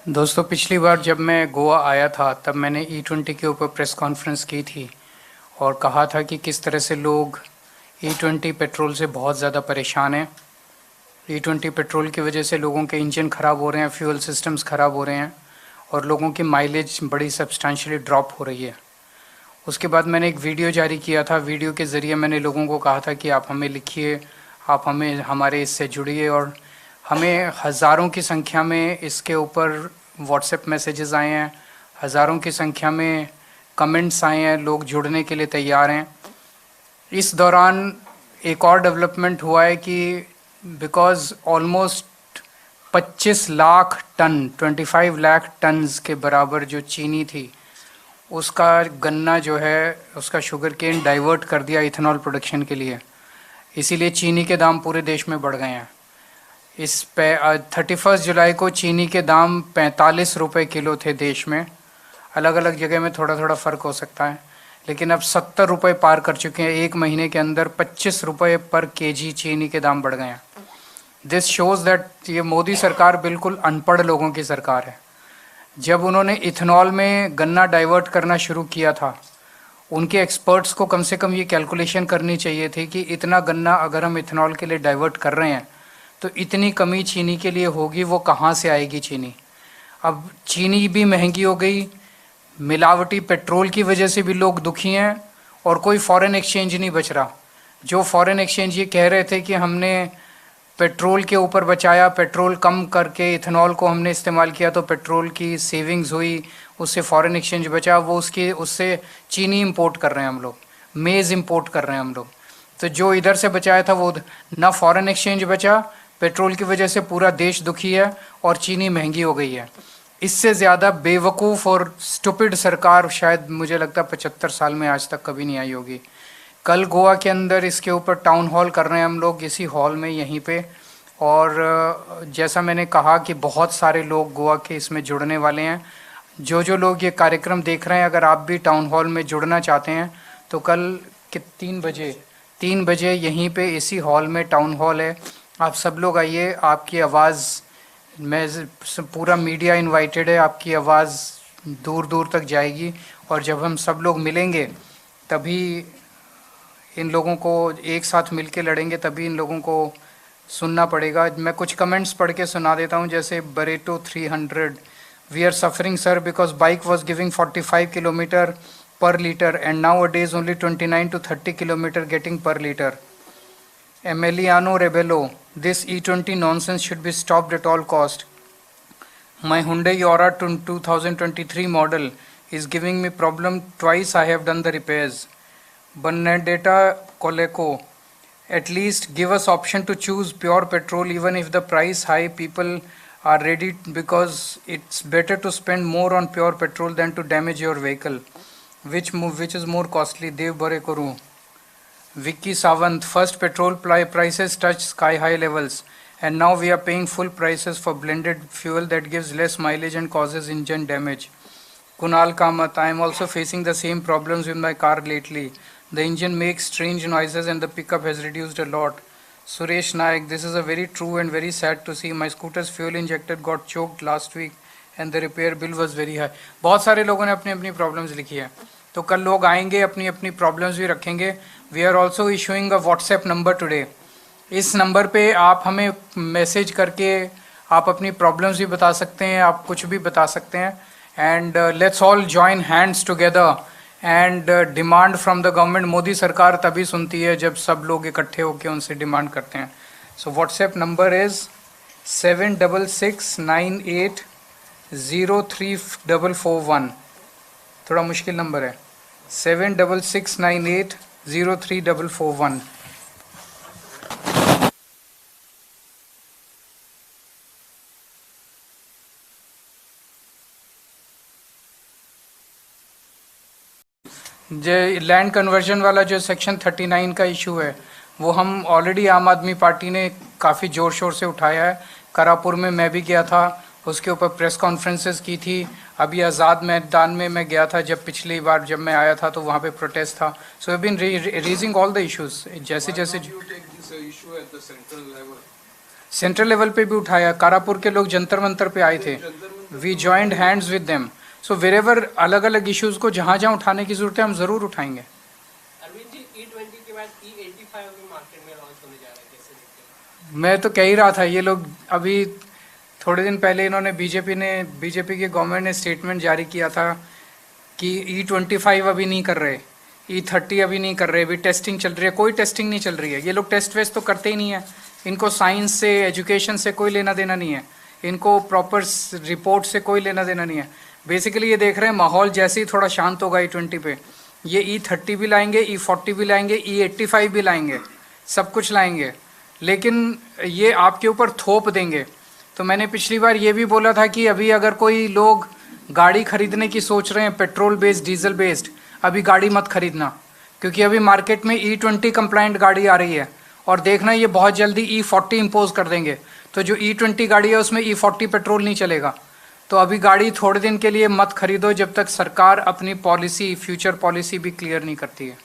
दोस्तों, पिछली बार जब मैं गोवा आया था तब मैंने E20 के ऊपर प्रेस कॉन्फ्रेंस की थी और कहा था कि किस तरह से लोग E20 पेट्रोल से बहुत ज़्यादा परेशान हैं। E20 पेट्रोल की वजह से लोगों के इंजन ख़राब हो रहे हैं, फ्यूल सिस्टम्स ख़राब हो रहे हैं और लोगों की माइलेज बड़ी सब्सटैंशियली ड्रॉप हो रही है। उसके बाद मैंने एक वीडियो जारी किया था। वीडियो के ज़रिए मैंने लोगों को कहा था कि आप हमें लिखिए, आप हमें हमारे इससे जुड़िए, और हमें हज़ारों की संख्या में इसके ऊपर व्हाट्सएप मैसेजेस आए हैं, हज़ारों की संख्या में कमेंट्स आए हैं, लोग जुड़ने के लिए तैयार हैं। इस दौरान एक और डेवलपमेंट हुआ है कि because almost 25 lakh ton 25 lakh tons के बराबर जो चीनी थी, उसका गन्ना जो है, उसका शुगर केन डाइवर्ट कर दिया इथेनॉल प्रोडक्शन के लिए। इसीलिए चीनी के दाम पूरे देश में बढ़ गए हैं। इस पे 31 जुलाई को चीनी के दाम 45 रुपये किलो थे देश में। अलग अलग जगह में थोड़ा थोड़ा फ़र्क हो सकता है, लेकिन अब 70 रुपये पार कर चुके हैं। एक महीने के अंदर 25 रुपये पर केजी चीनी के दाम बढ़ गए हैं। दिस शोज़ दैट ये मोदी सरकार बिल्कुल अनपढ़ लोगों की सरकार है। जब उन्होंने इथेनॉल में गन्ना डाइवर्ट करना शुरू किया था, उनके एक्सपर्ट्स को कम से कम ये कैलकुलेशन करनी चाहिए थी कि इतना गन्ना अगर हम इथेनॉल के लिए डाइवर्ट कर रहे हैं तो इतनी कमी चीनी के लिए होगी, वो कहाँ से आएगी चीनी। अब चीनी भी महंगी हो गई, मिलावटी पेट्रोल की वजह से भी लोग दुखी हैं और कोई फॉरेन एक्सचेंज नहीं बच रहा। जो फॉरेन एक्सचेंज ये कह रहे थे कि हमने पेट्रोल के ऊपर बचाया, पेट्रोल कम करके इथेनॉल को हमने इस्तेमाल किया तो पेट्रोल की सेविंग्स हुई, उससे फॉरेन एक्सचेंज बचा, वो उससे चीनी इंपोर्ट कर रहे हैं हम लोग, मेज़ इंपोर्ट कर रहे हैं हम लोग। तो जो इधर से बचाया था वो ना फॉरेन एक्सचेंज बचा, पेट्रोल की वजह से पूरा देश दुखी है और चीनी महंगी हो गई है। इससे ज़्यादा बेवकूफ़ और स्टूपिड सरकार शायद मुझे लगता है 75 साल में आज तक कभी नहीं आई होगी। कल गोवा के अंदर इसके ऊपर टाउन हॉल कर रहे हैं हम लोग, इसी हॉल में यहीं पे। और जैसा मैंने कहा कि बहुत सारे लोग गोवा के इसमें जुड़ने वाले हैं। जो लोग ये कार्यक्रम देख रहे हैं, अगर आप भी टाउन हॉल में जुड़ना चाहते हैं तो कल के 3 बजे यहीं पे इसी हॉल में टाउन हॉल है। आप सब लोग आइए, आपकी आवाज़, मैं पूरा मीडिया इनवाइटेड है, आपकी आवाज़ दूर दूर तक जाएगी। और जब हम सब लोग मिलेंगे तभी इन लोगों को एक साथ मिल के लड़ेंगे, तभी इन लोगों को सुनना पड़ेगा। मैं कुछ कमेंट्स पढ़ के सुना देता हूँ। जैसे बरेटो 300, we are suffering sir because bike was giving 45 kilometre per liter and nowadays only 29 to 30 kilometer getting per liter. Emiliano Rebello, this E20 nonsense should be stopped at all cost. My Hyundai Aura 2023 model is giving me problem twice. I have done the repairs. Bernadetta Coleco, at least give us option to choose pure petrol even if the price high. People are ready because it's better to spend more on pure petrol than to damage your vehicle. Which is more costly? Dev Barekoru. Vicky Savant, first petrol prices touched sky high levels and now we are paying full prices for blended fuel that gives less mileage and causes engine damage. Kunal Kamath, I am also facing the same problems with my car lately. The engine makes strange noises and the pickup has reduced a lot. Suresh Naik, this is a very true and very sad to see. My scooter's fuel injector got choked last week and the repair bill was very high. बहुत सारे लोगों ने अपनी अपनी problems लिखी है, तो कल लोग आएंगे, अपनी अपनी प्रॉब्लम्स भी रखेंगे। We are also issuing a WhatsApp number today. इस नंबर पे आप हमें मैसेज करके आप अपनी प्रॉब्लम्स भी बता सकते हैं, आप कुछ भी बता सकते हैं। And let's all join hands together and demand from the government. Modi सरकार तभी सुनती है जब सब लोग इकट्ठे होकर उनसे डिमांड करते हैं। So WhatsApp number is 7669803441। थोड़ा मुश्किल नंबर है, 7669803441। जो लैंड कन्वर्जन वाला जो सेक्शन 39 का इशू है, वो हम ऑलरेडी आम आदमी पार्टी ने काफ़ी ज़ोर शोर से उठाया है। करापुर में मैं भी गया था, उसके ऊपर प्रेस कॉन्फ्रेंसेस की थी। अभी आज़ाद मैदान में मैं गया था, जब पिछली बार जब मैं आया था तो वहाँ पे प्रोटेस्ट था। So have been raising all the issues. जैसे जैसे सेंट्रल लेवल पे भी उठाया। कारापुर के लोग जंतर मंतर पे आए थे। We joined hands with them. So wherever अलग अलग इश्यूज को जहाँ जहाँ उठाने की जरूरत है हम ज़रूर उठाएंगे। अरविंद जी, E20 के बाद E85 भी मार्केट में लॉन्च होने जा रहा है, कैसे देखते हैं? मैं तो कह ही रहा था, ये लोग अभी थोड़े दिन पहले इन्होंने बीजेपी की गवर्नमेंट ने स्टेटमेंट जारी किया था कि E25 अभी नहीं कर रहे, E30 अभी नहीं कर रहे, अभी टेस्टिंग चल रही है। कोई टेस्टिंग नहीं चल रही है, ये लोग टेस्ट वेस्ट तो करते ही नहीं है। इनको साइंस से, एजुकेशन से कोई लेना देना नहीं है, इनको प्रॉपर रिपोर्ट से कोई लेना देना नहीं है। बेसिकली ये देख रहे हैं माहौल जैसे ही थोड़ा शांत होगा E20 पे, ये E30 भी लाएंगे, E40 भी लाएंगे, E85 भी लाएंगे, सब कुछ लाएंगे, लेकिन ये आपके ऊपर थोप देंगे। तो मैंने पिछली बार ये भी बोला था कि अभी अगर कोई लोग गाड़ी खरीदने की सोच रहे हैं पेट्रोल बेस्ड, डीजल बेस्ड, अभी गाड़ी मत खरीदना, क्योंकि अभी मार्केट में E20 कंप्लाइंट गाड़ी आ रही है और देखना ये बहुत जल्दी E40 इम्पोज कर देंगे। तो जो E20 गाड़ी है उसमें E40 पेट्रोल नहीं चलेगा। तो अभी गाड़ी थोड़े दिन के लिए मत खरीदो जब तक सरकार अपनी पॉलिसी, फ्यूचर पॉलिसी भी क्लियर नहीं करती है।